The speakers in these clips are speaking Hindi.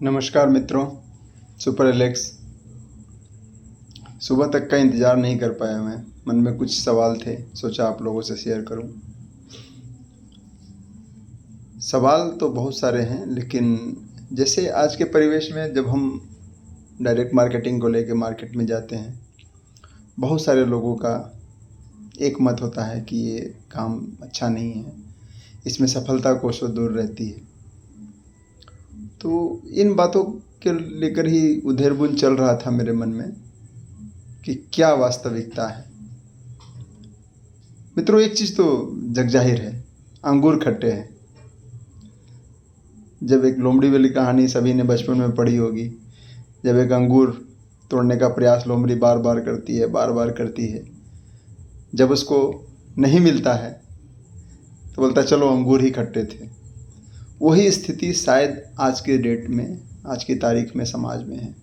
नमस्कार मित्रों। Super Alex. सुबह तक का इंतज़ार नहीं कर पाया मैं। मन में कुछ सवाल थे, सोचा आप लोगों से शेयर करूं। सवाल तो बहुत सारे हैं, लेकिन जैसे आज के परिवेश में जब हम डायरेक्ट मार्केटिंग को लेके मार्केट में जाते हैं, बहुत सारे लोगों का एक मत होता है कि ये काम अच्छा नहीं है, इसमें सफलता कोसों दूर रहती है। तो इन बातों के लेकर ही उधेड़-बुन चल रहा था मेरे मन में कि क्या वास्तविकता है। मित्रों, एक चीज़ तो जगजाहिर है, अंगूर खट्टे हैं। जब एक लोमड़ी वाली कहानी सभी ने बचपन में पढ़ी होगी, जब एक अंगूर तोड़ने का प्रयास लोमड़ी बार बार करती है, जब उसको नहीं मिलता है तो बोलता चलो अंगूर ही खट्टे थे। वही स्थिति शायद आज के डेट में, आज की तारीख में समाज में है।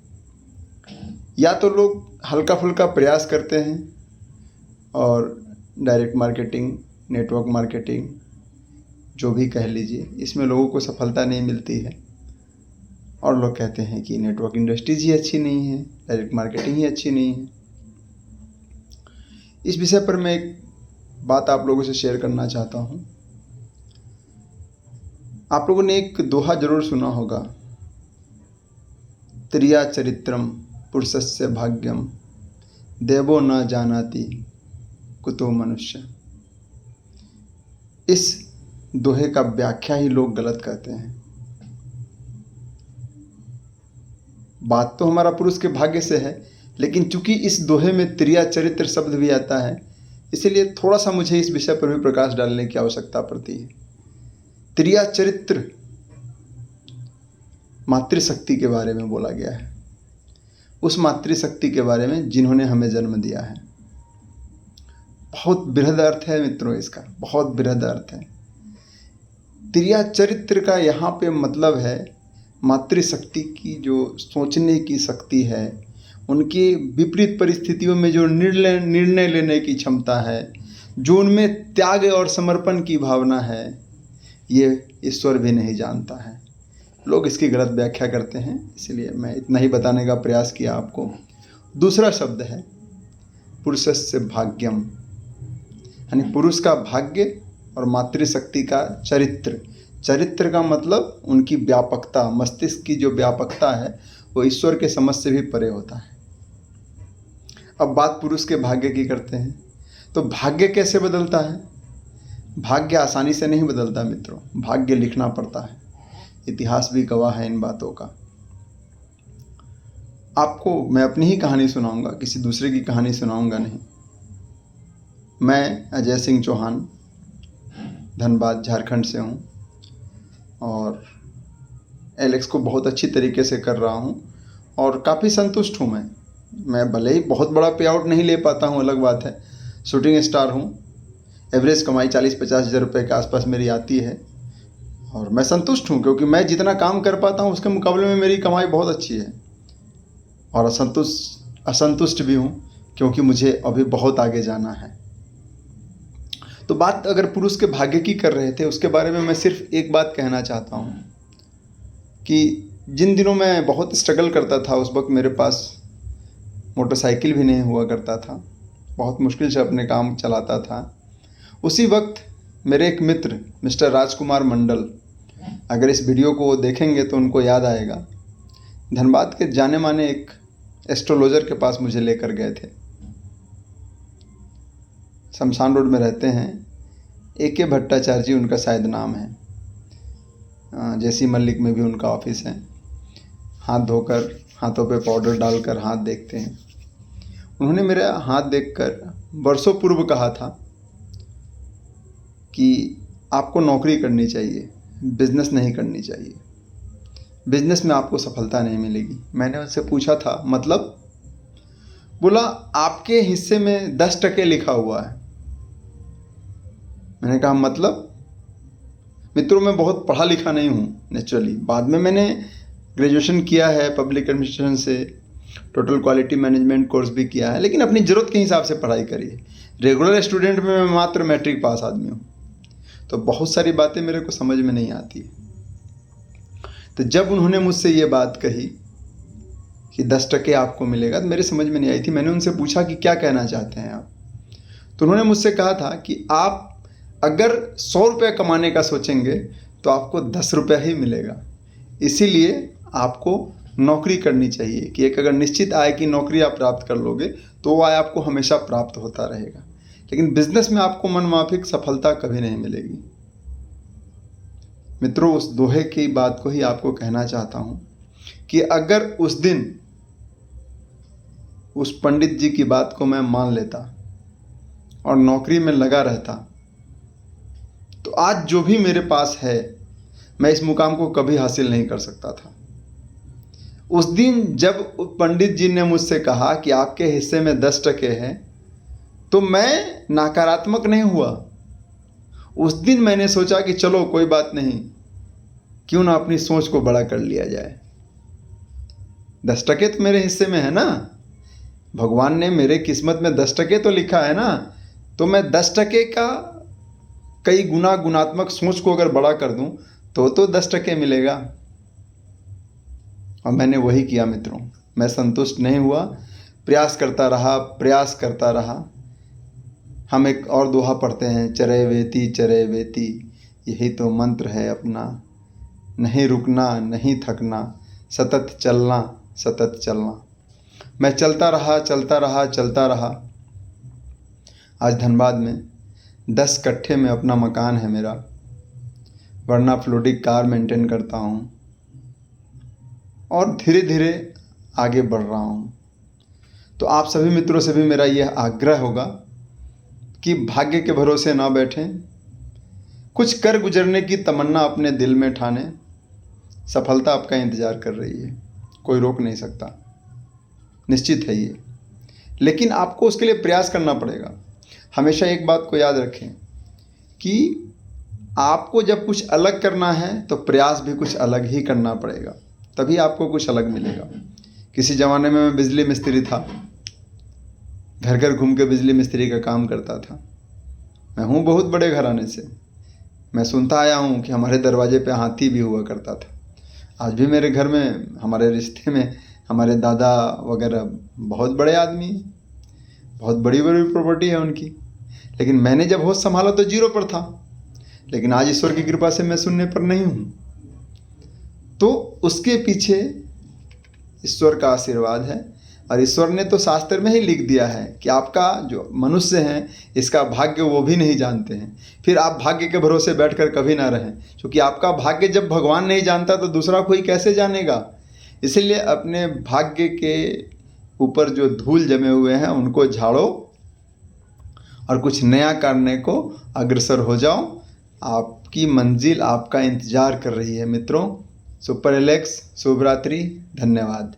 या तो लोग हल्का फुल्का प्रयास करते हैं और डायरेक्ट मार्केटिंग, नेटवर्क मार्केटिंग, जो भी कह लीजिए, इसमें लोगों को सफलता नहीं मिलती है और लोग कहते हैं कि नेटवर्क इंडस्ट्रीज ही अच्छी नहीं है, डायरेक्ट मार्केटिंग ही अच्छी नहीं है। इस विषय पर मैं एक बात आप लोगों से शेयर करना चाहता हूँ। आप लोगों ने एक दोहा जरूर सुना होगा, त्रिया चरित्रम पुरुषस्य भाग्यम देवो न जानाति कुतो मनुष्य। इस दोहे का व्याख्या ही लोग गलत करते हैं। बात तो हमारा पुरुष के भाग्य से है, लेकिन चूंकि इस दोहे में त्रिया चरित्र शब्द भी आता है, इसलिए थोड़ा सा मुझे इस विषय पर भी प्रकाश डालने की आवश्यकता पड़ती है। त्रिया चरित्र मातृशक्ति के बारे में बोला गया है, उस मातृशक्ति के बारे में जिन्होंने हमें जन्म दिया है। बहुत बृहद अर्थ है मित्रों, इसका बहुत बृहद अर्थ है। त्रिया चरित्र का यहाँ पे मतलब है मातृशक्ति की जो सोचने की शक्ति है, उनकी विपरीत परिस्थितियों में जो निर्णय लेने की क्षमता है, जो उनमें त्याग और समर्पण की भावना है, ये ईश्वर भी नहीं जानता है। लोग इसकी गलत व्याख्या करते हैं, इसलिए मैं इतना ही बताने का प्रयास किया आपको। दूसरा शब्द है पुरुषस्य भाग्यम, यानी पुरुष का भाग्य और मातृशक्ति का चरित्र। चरित्र का मतलब उनकी व्यापकता, मस्तिष्क की जो व्यापकता है वो ईश्वर के समझ से भी परे होता है। अब बात पुरुष के भाग्य की करते हैं, तो भाग्य कैसे बदलता है? भाग्य आसानी से नहीं बदलता मित्रों, भाग्य लिखना पड़ता है। इतिहास भी गवाह है इन बातों का। आपको मैं अपनी ही कहानी सुनाऊंगा, किसी दूसरे की कहानी सुनाऊंगा नहीं। मैं अजय सिंह चौहान, धनबाद झारखंड से हूँ और एलेक्स को बहुत अच्छी तरीके से कर रहा हूँ और काफ़ी संतुष्ट हूँ। मैं भले ही बहुत बड़ा पे आउट नहीं ले पाता हूँ, अलग बात है, शूटिंग स्टार हूँ। एवरेज कमाई 40-50 हज़ार रुपये के आसपास मेरी आती है और मैं संतुष्ट हूँ, क्योंकि मैं जितना काम कर पाता हूँ उसके मुकाबले में मेरी कमाई बहुत अच्छी है। और असंतुष्ट भी हूँ, क्योंकि मुझे अभी बहुत आगे जाना है। तो बात अगर पुरुष के भाग्य की कर रहे थे, उसके बारे में मैं सिर्फ एक बात कहना चाहता हूँ कि जिन दिनों मैं बहुत स्ट्रगल करता था, उस वक्त मेरे पास मोटरसाइकिल भी नहीं हुआ करता था, बहुत मुश्किल से अपने काम चलाता था। उसी वक्त मेरे एक मित्र मिस्टर राजकुमार मंडल, अगर इस वीडियो को देखेंगे तो उनको याद आएगा, धनबाद के जाने माने एक एस्ट्रोलॉजर के पास मुझे लेकर गए थे। शमशान रोड में रहते हैं, AK भट्टाचार्य जी उनका शायद नाम है। जैसी मल्लिक में भी उनका ऑफिस है। हाथ धोकर, हाथों पे पाउडर डालकर हाथ देखते हैं। उन्होंने मेरा हाथ देखकर वर्षों पूर्व कहा था कि आपको नौकरी करनी चाहिए, बिजनेस नहीं करनी चाहिए, बिजनेस में आपको सफलता नहीं मिलेगी। मैंने उनसे पूछा था मतलब? बोला आपके हिस्से में 10% लिखा हुआ है। मैंने कहा मतलब? मित्रों, मैं बहुत पढ़ा लिखा नहीं हूँ नेचुरली। बाद में मैंने ग्रेजुएशन किया है पब्लिक एडमिनिस्ट्रेशन से, टोटल क्वालिटी मैनेजमेंट कोर्स भी किया है, लेकिन अपनी ज़रूरत के हिसाब से पढ़ाई करी है। रेगुलर स्टूडेंट में मैं मात्र मैट्रिक पास आदमी हूँ, तो बहुत सारी बातें मेरे को समझ में नहीं आती। तो जब उन्होंने मुझसे ये बात कही कि 10% आपको मिलेगा, तो मेरे समझ में नहीं आई थी। मैंने उनसे पूछा कि क्या कहना चाहते हैं आप। तो उन्होंने मुझसे कहा था कि आप अगर 100 रुपये कमाने का सोचेंगे तो आपको 10 रुपये ही मिलेगा, इसीलिए आपको नौकरी करनी चाहिए कि एक अगर निश्चित आय की नौकरी आप प्राप्त कर लोगे तो वो आय आपको हमेशा प्राप्त होता रहेगा, लेकिन बिजनेस में आपको मनमाफिक सफलता कभी नहीं मिलेगी। मित्रों, उस दोहे की बात को ही आपको कहना चाहता हूँ कि अगर उस दिन उस पंडित जी की बात को मैं मान लेता और नौकरी में लगा रहता तो आज जो भी मेरे पास है मैं इस मुकाम को कभी हासिल नहीं कर सकता था। उस दिन जब पंडित जी ने मुझसे कहा कि आपके हिस्से में 10% है तो मैं नकारात्मक नहीं हुआ। उस दिन मैंने सोचा कि चलो कोई बात नहीं, क्यों ना अपनी सोच को बड़ा कर लिया जाए। 10% तो मेरे हिस्से में है ना, भगवान ने मेरे किस्मत में 10% तो लिखा है ना, तो मैं 10% का कई गुना गुणात्मक सोच को अगर बड़ा कर दूं तो 10% मिलेगा। और मैंने वही किया मित्रों। मैं संतुष्ट नहीं हुआ, प्रयास करता रहा। हम एक और दोहा पढ़ते हैं, चरे वेती, यही तो मंत्र है अपना, नहीं रुकना नहीं थकना, सतत चलना। मैं चलता रहा। आज धनबाद में 10 कट्ठे में अपना मकान है मेरा, वर्ना फ्लोडिक कार मेंटेन करता हूँ और धीरे धीरे आगे बढ़ रहा हूँ। तो आप सभी मित्रों से भी मेरा यह आग्रह होगा कि भाग्य के भरोसे ना बैठें, कुछ कर गुजरने की तमन्ना अपने दिल में ठाने। सफलता आपका इंतज़ार कर रही है, कोई रोक नहीं सकता, निश्चित है ये, लेकिन आपको उसके लिए प्रयास करना पड़ेगा। हमेशा एक बात को याद रखें कि आपको जब कुछ अलग करना है तो प्रयास भी कुछ अलग ही करना पड़ेगा, तभी आपको कुछ अलग मिलेगा। किसी ज़माने में मैं बिजली मिस्त्री था, घर घर घूम के बिजली मिस्त्री का काम करता था। मैं हूँ बहुत बड़े घराने से, मैं सुनता आया हूँ कि हमारे दरवाजे पे हाथी भी हुआ करता था। आज भी मेरे घर में, हमारे रिश्ते में, हमारे दादा वगैरह बहुत बड़े आदमी हैं, बहुत बड़ी बड़ी प्रॉपर्टी है उनकी, लेकिन मैंने जब होश संभाला तो 0 पर था। लेकिन आज ईश्वर की कृपा से मैं शून्य पर नहीं हूँ, तो उसके पीछे ईश्वर का आशीर्वाद है। और ईश्वर ने तो शास्त्र में ही लिख दिया है कि आपका जो मनुष्य है इसका भाग्य वो भी नहीं जानते हैं। फिर आप भाग्य के भरोसे बैठकर कभी ना रहें, क्योंकि आपका भाग्य जब भगवान नहीं जानता तो दूसरा कोई कैसे जानेगा। इसलिए अपने भाग्य के ऊपर जो धूल जमे हुए हैं उनको झाड़ो और कुछ नया करने को अग्रसर हो जाओ। आपकी मंजिल आपका इंतजार कर रही है मित्रों। सुपर एलेक्स, शुभ रात्रि, धन्यवाद।